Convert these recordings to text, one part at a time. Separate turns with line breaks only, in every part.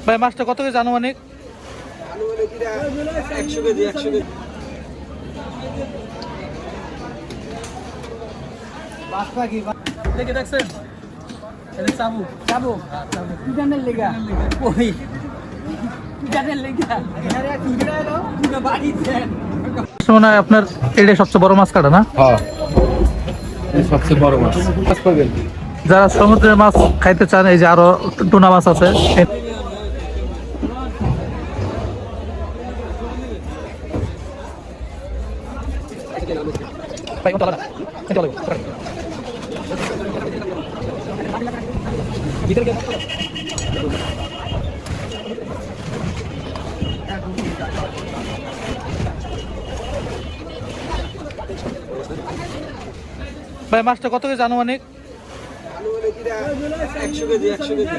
ভাই মাছটা কত কেজি আনুমানিক?
আনুমানিক 100 কেজি 100 কেজি। বাসপা কি দেখে দেখছেন? এটা চাবু চাবু চাবু কি জানেন লেগা কই কি জানেন লেগা আরে কি গেলো পুরো বাড়ি দেন।
মনে হয় আপনার এটাই সবচেয়ে বড় মাছ কাটা না?
হ্যাঁ এই সবচেয়ে বড় মাছ মাছ পাবেন।
যারা সমুদ্রের মাছ খাইতে চান এই যে আরো টুনা মাছ আছে। ভাই মাছটা কত কেজি আনুমানিক?
আনুমানিক 100 কেজি 100 কেজি।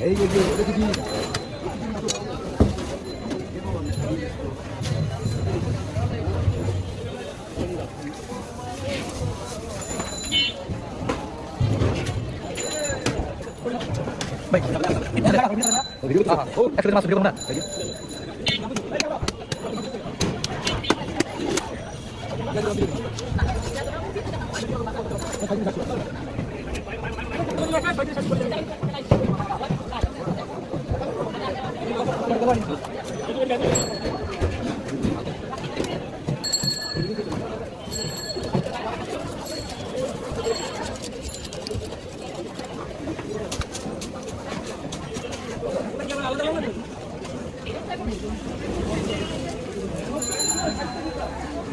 এই যে দেখি
ভাই একসাথে মাছ বিক্রি করুন না।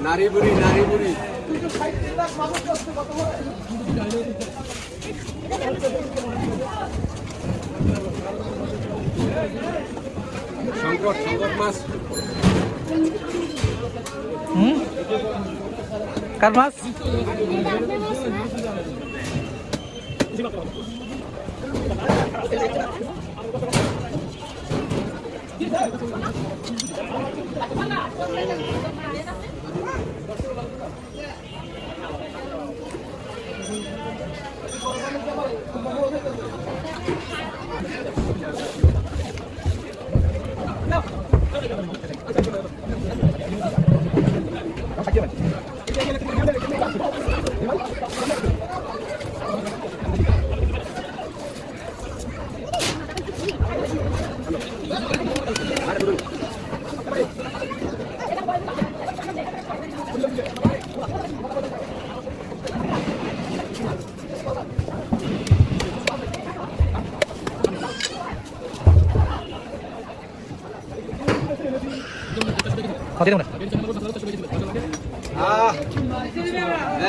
নারী বুড়ি নারী বুড়ি সংকট সংকট মাছ।
কার মাছ?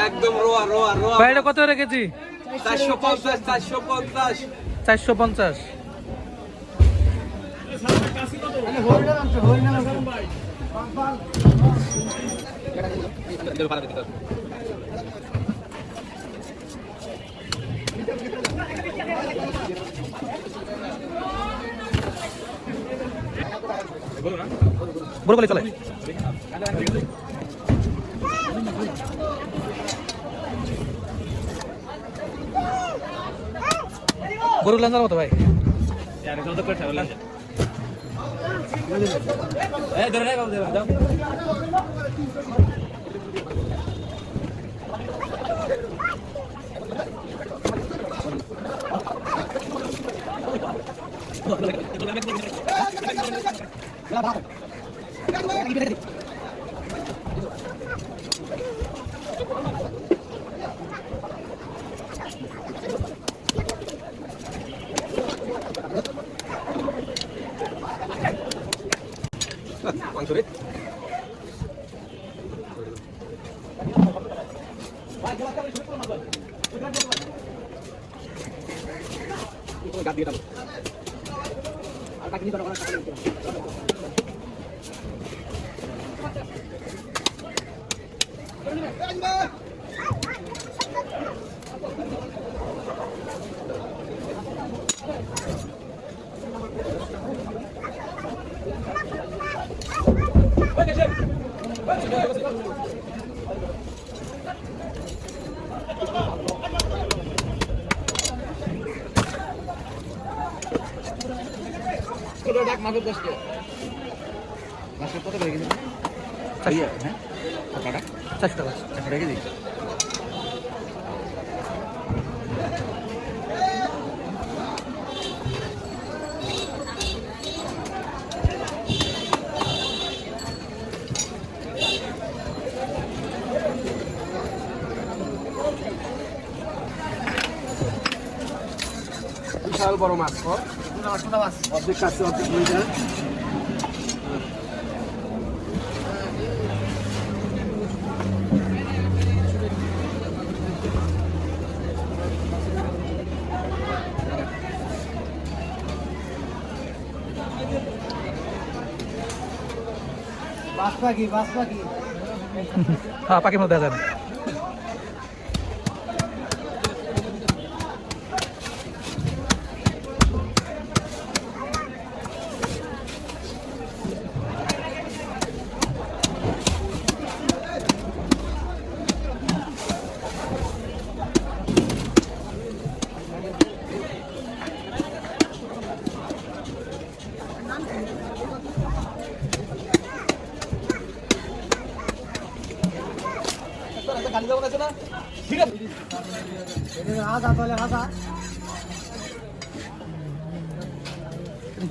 একদম রোয়া রোয়া রোয়া।
ভাই এটা কত করে কেজি?
450 450
450। বড় বলে চলে। গরু লাঞ্জার মতো ভাই।
বিশাল বড় মাছ অর্ধেক কাছে অর্ধেক মিটার। বাস পাখি
হ্যাঁ পাখির মধ্যে দেন।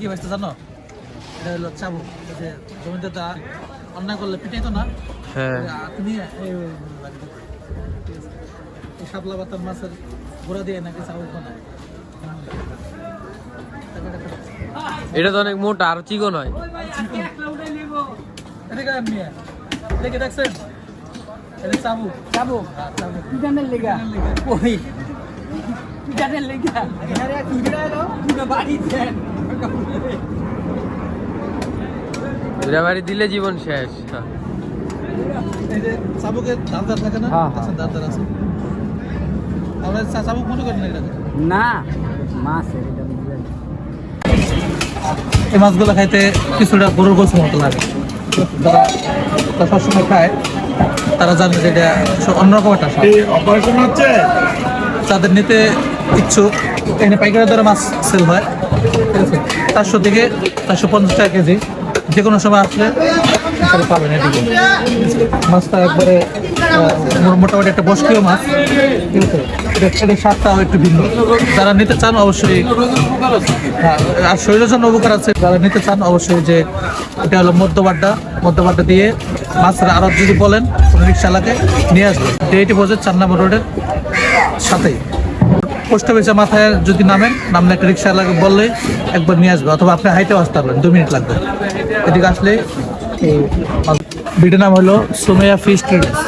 কি হয়েছে জানো, এটা হলো চাবুক। যে জমিতে তা অন্যায় করলে পিটাই তো না, তুমি এই শাপলা পাতার মাছের গোড়া দিয়ে নাকি চাবুক বানায়।
এটা তো অনেক মোটা আর চিকন হয়।
দেখে দেখছেন চাবুক
চাবুক পিটানের লেগা ওই পিটানের লেগা এখানে কুড়া এলো কুড়া বাড়ি দেন।
দুটা বাড়ি দিলে জীবন শেষ।
এই যে চাবুকের দাঁত থাকে না, দাঁত আছে। আমরা চাবুক মনে করি না এটাকে,
না মাছ
এই মাছগুলো খাইতে কিছুটা গরুর গোস্ত মতো লাগে। যারা সবসময় খায় তারা জানে যে এটা অন্যরকম একটা স্বাদ।
অপারেশন হচ্ছে
যাদের নিতে ইচ্ছুক, এখানে পাইকারি দরে মাছ সেল হয়, ঠিক আছে? 400 থেকে 450 টাকা কেজি। যে কোনো সময় আসলে এখানে পাবেন। এদিকে মাছটা একবারে মোটামুটি একটা বস্তীয় মাছ, ঠিক আছে? এটার স্বাদটাও একটু ভিন্ন। যারা নিতে চান অবশ্যই, হ্যাঁ, আর শরীরের জন্য উপকার আছে। যারা নিতে চান অবশ্যই, যে এটা হলো মধ্যবাড্ডা দিয়ে মাছের আড়ত যদি বলেন কোনো রিক্সাওয়ালাকে নিয়ে আসবে। ডেটি বসে 4 নম্বর রোডের সাথেই পোস্ট অফিসের মাথায় যদি নামলে একটা রিক্সাওয়ালাকে বললে একবার নিয়ে আসবে, অথবা আপনি হাইটেও আসতে পারবেন, 2 মিনিট লাগবে। এদিকে আসলে ভিডিওর নাম হলো সুমাইয়া ফিশ ট্রেডার্স।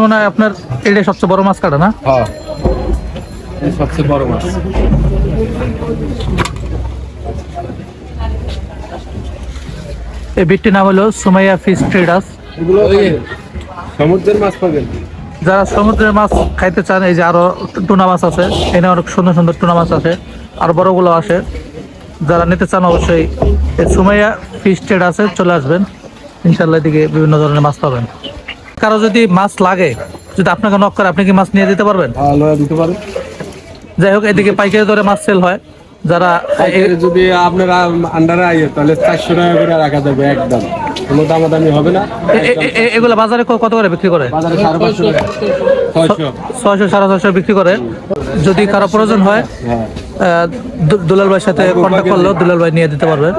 মনে হয় আপনার এটাই সবচেয়ে বড় মাছ কাটা না?
হ্যাঁ সবচেয়ে বড় মাছ।
এই বিটটির নাম হলো সুমাইয়া ফিশ ট্রেডার্স।
এগুলো সমুদ্রের মাছ পাবেন।
যারা সমুদ্রের মাছ খাইতে চান, এই যে আরো টুনা মাছ আছে, এখানে অনেক সুন্দর সুন্দর টুনা মাছ আছে, আর বড়গুলো আসে। যারা নিতে চান অবশ্যই এই সুমাইয়া ফিশ ট্রেডার্সে চলে আসবেন, ইনশাল্লাহ এদিকে বিভিন্ন ধরনের মাছ পাবেন। কারো যদি মাছ লাগে, যদি আপনাকে নক করে, আপনি কি মাছ নিয়ে দিতে পারবেন?
দিতে পারেন।
যাই হোক, এদিকে পাইকারি দরে মাছ সেল হয়। যারা
যদি আপনারা আন্ডারে আইয়ে তাহলে 400 টাকা করে রাখা যাবে একদম, কোনো দামাদামি হবে না।
এগুলো বাজারে কত করে বিক্রি করে?
বাজারে 550 টাকা, 600
600 বিক্রি করে। যদি কারো প্রয়োজন হয়, দুলাল ভাইয়ের সাথে কন্ট্যাক্ট করলেও দুলাল ভাই নিয়ে দিতে পারবে।